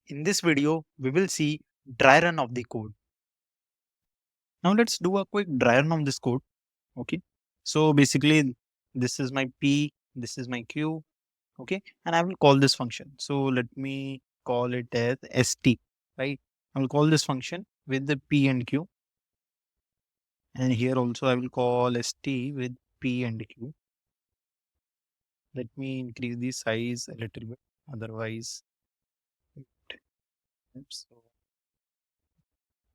In this video, we will see dry run of the code. Now let's do a quick dry run of this code. Okay. So basically this is my P, this is my Q. Okay. And I will call this function. So let me call it as ST, right? I will call this function with the P and Q. And here also I will call ST with P and Q. Let me increase the size a little bit. Otherwise, so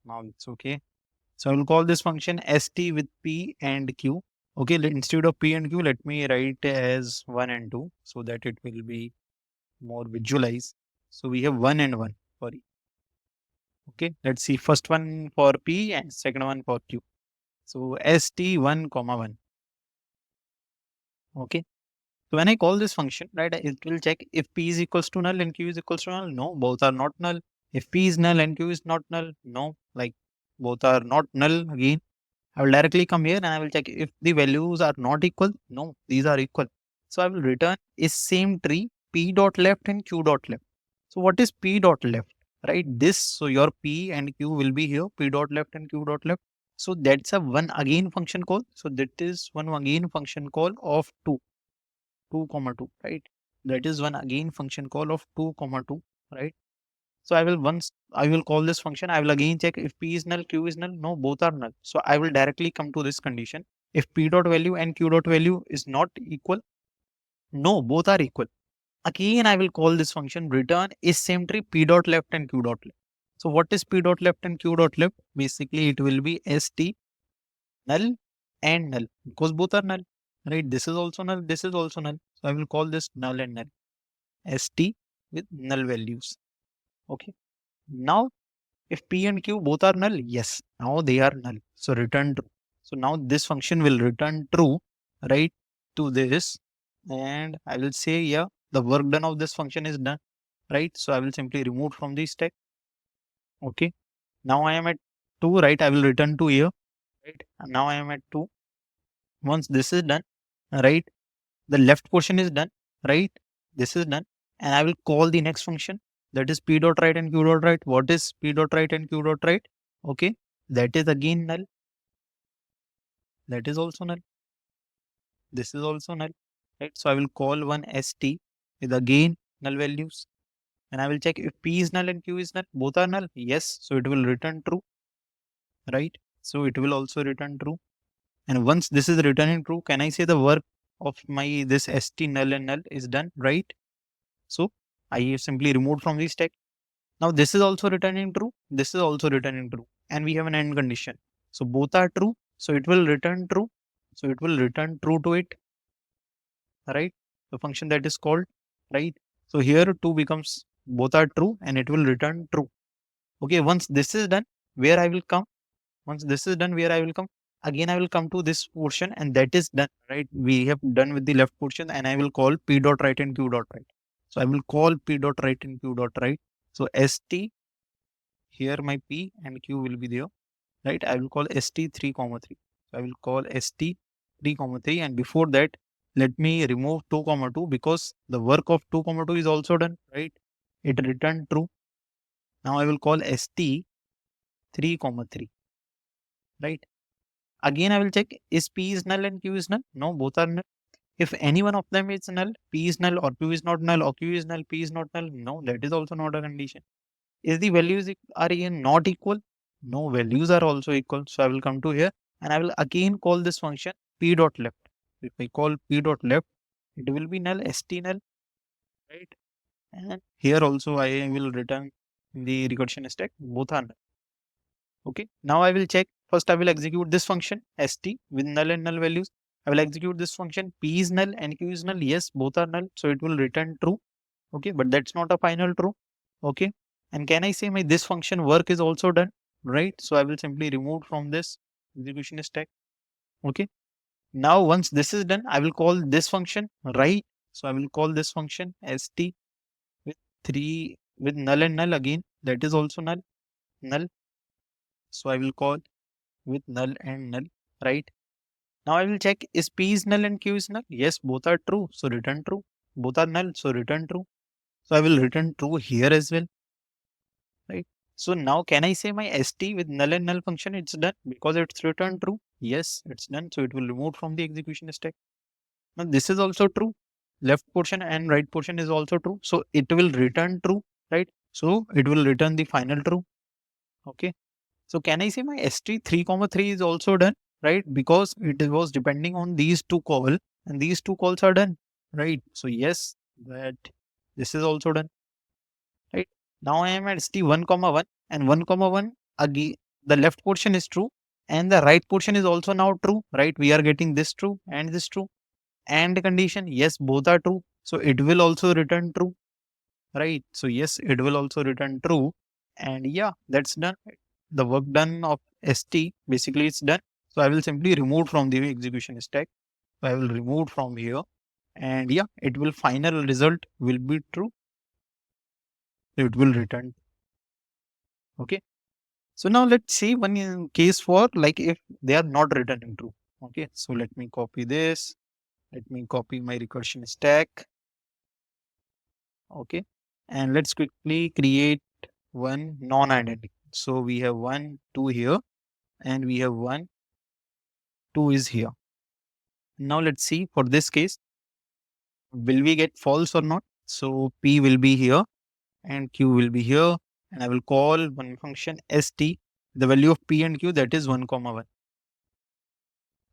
now it's okay. So I will call this function st with p and q. Okay, instead of p and q, let me write as 1 and 2 so that it will be more visualized. So we have 1 and 1 for e. Okay, let's see first one for p and second one for q. So st1 comma 1. Okay. So when I call this function, right, it will check if p is equals to null and q is equals to null. No, both are not null. If p is null and q is not null, no, like both are not null again. I will directly come here and I will check if the values are not equal. No, these are equal. So I will return is same tree p dot left and q dot left. So what is p dot left? Right, this, so your p and q will be here, p dot left and q dot left. So that's a one again function call. So that is one again function call of 2 comma 2, right? That is one again function call of 2 comma 2, right? So I will call this function, I will again check if p is null, q is null. No, both are null. So I will directly come to this condition. If p dot value and q dot value is not equal, no, both are equal. Again, I will call this function return is same tree p dot left and q dot left. So what is p dot left and q dot left? Basically, it will be st null and null because both are null, right? This is also null, this is also null. So I will call this null and null st with null values. Okay. Now if p and q both are null, yes, now they are null. So return true. So now this function will return true, right, to this. And I will say, yeah, the work done of this function is done, right? So I will simply remove from the stack. Okay. Now I am at 2, right? I will return to here, right? And now I am at 2. Once this is done, right, the left portion is done, right? This is done. And I will call the next function, that is p dot write and q dot write. What is p dot write and q dot write? Okay, that is again null. That is also null. This is also null, right? So I will call one st with again null values. And I will check if p is null and q is null. Both are null. Yes, so it will return true, right? So it will also return true. And once this is returning true, can I say the work of my this st null and null is done, right? So I simply removed from the stack. Now this is also returning true. This is also returning true. And we have an end condition. So both are true. So it will return true. So it will return true to it, right? The function that is called, right? So here 2 becomes both are true and it will return true. Okay, once this is done, where I will come? Once this is done, where I will come? Again, I will come to this portion and that is done, right? We have done with the left portion and I will call p dot write and q dot write. So I will call p dot write and q dot write. So st, here my p and q will be there, right? I will call st3 comma 3. So I will call st3 comma 3 and before that, let me remove 2 comma 2 because the work of 2 comma 2 is also done, right? It returned true. Now I will call st3 comma 3, right? Again, I will check is p is null and q is null. No, both are null. If any one of them is null, p is null or q is not null or q is null, p is not null. No, that is also not a condition. Is the values are again not equal? No, values are also equal. So I will come to here and I will again call this function p dot left. If I call p dot left, it will be null, st null, right? And here also I will return the recursion stack, both are null. Okay, now I will check. First, I will execute this function st with null and null values. I will execute this function p is null and q is null. Yes, both are null. So it will return true. Okay, but that's not a final true. Okay, and can I say my this function work is also done, right? So I will simply remove from this execution stack. Okay, now once this is done, I will call this function, right? So I will call this function st with 3 with null and null again. That is also null, null. So I will call with null and null, right? Now I will check is p is null and q is null. Yes, both are true. So return true. Both are null. So return true. So I will return true here as well. So now can I say my st with null and null function? It's done because it's returned true. Yes, it's done. So it will remove from the execution stack. Now this is also true. Left portion and right portion is also true. So it will return true, right? So it will return the final true. Okay. So can I say my st 3 comma 3 is also done, right? Because it was depending on these two call and these two calls are done, right? So yes, that this is also done, right? Now I am at st 1 comma 1 and 1 comma 1 again. The left portion is true and the right portion is also now true, right? We are getting this true and this true and condition. Yes, both are true. So it will also return true, right? So yes, it will also return true. And yeah, that's done. The work done of st basically it's done. So I will simply remove from the execution stack. So I will remove from here and yeah, it will final result will be true. So it will return. Okay. So now let's see one case for like if they are not returning true. Okay. So let me copy this. Let me copy my recursion stack. Okay. And let's quickly create one non-identical. So we have 1, 2 here and we have 1, 2 is here. Now let's see for this case, will we get false or not? So P will be here and Q will be here and I will call one function st, the value of P and Q that is 1 comma 1.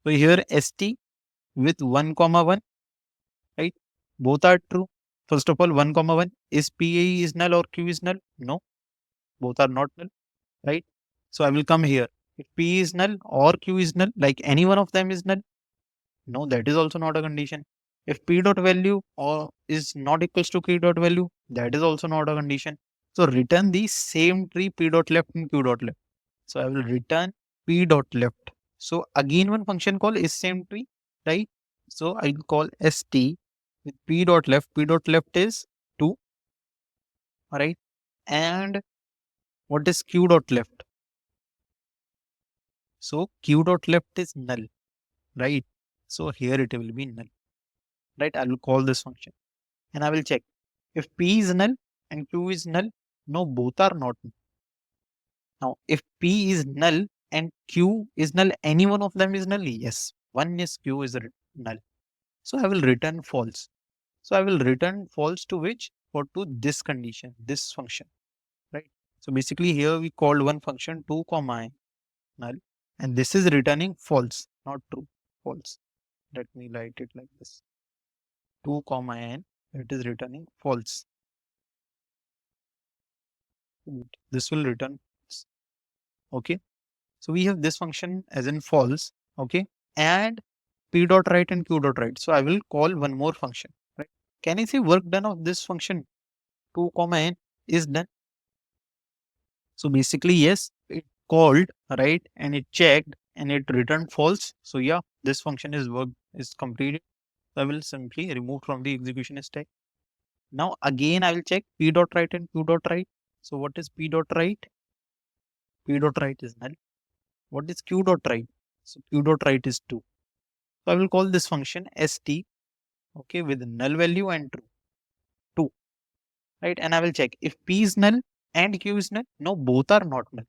So here st with 1 comma 1, right? Both are true. First of all, 1 comma 1 is P is null or Q is null? No, both are not null, right? So I will come here. If P is null or Q is null, like any one of them is null, no, that is also not a condition. If P dot value or is not equals to Q dot value, that is also not a condition. So return the same tree P dot left and Q dot left. So I will return P dot left. So again one function call is same tree, right? So I will call st with P dot left. P dot left is 2, right? And what is Q dot left? So Q dot left is null, right? So here it will be null, right? I will call this function and I will check if P is null and Q is null. No, both are not null. Now, if P is null and Q is null, any one of them is null. Yes, one is Q is null. So I will return false. So I will return false to which? For to this condition, this function, right? So basically here we called one function 2 comma I null and this is returning false, not true, false. Let me write it like this. 2 comma n, it is returning false. This will return false. Okay. So we have this function as in false. Okay. And p dot write and q dot write. So I will call one more function. Right. Can I say work done of this function 2 comma n is done? So basically, yes, it called, right, and it checked and it returned false. So yeah, this function is work is completed. So I will simply remove from the execution stack. Now again I will check p dot write and q dot write. So what is p dot write? P dot write is null. What is q dot write? So q dot write is 2. So I will call this function st, okay, with null value and true, 2, right? And I will check if p is null and q is null. No, both are not null.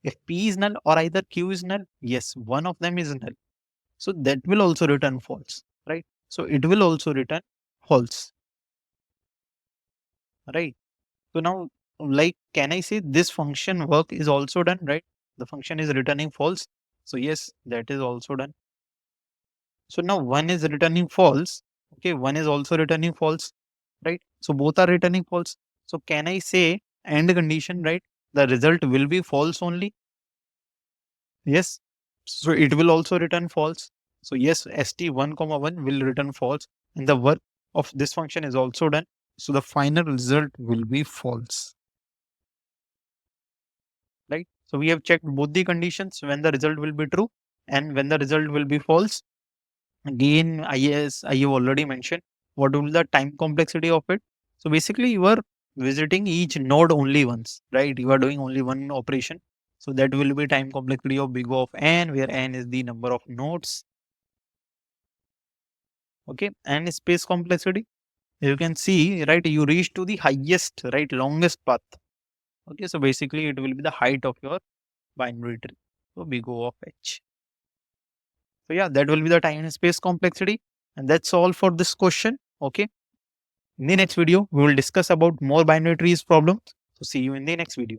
If p is null or either q is null, yes, one of them is null. So that will also return false, right? So it will also return false, right? So now, like, can I say this function work is also done, right? The function is returning false. So yes, that is also done. So now one is returning false. Okay, one is also returning false, right? So both are returning false. So can I say end condition, right? The result will be false only. Yes. So it will also return false. So yes, st1 comma 1 will return false and the work of this function is also done. So the final result will be false, right? So we have checked both the conditions when the result will be true and when the result will be false. Again, I have already mentioned what will be the time complexity of it. So basically you are visiting each node only once, right? You are doing only one operation. So that will be time complexity of big O of n, where n is the number of nodes. Okay, and space complexity. You can see, right? You reach to the highest, right? Longest path. Okay, so basically it will be the height of your binary tree. So big O of H. So yeah, that will be the time and space complexity. And that's all for this question. Okay. In the next video, we will discuss about more binary trees problems. So see you in the next video.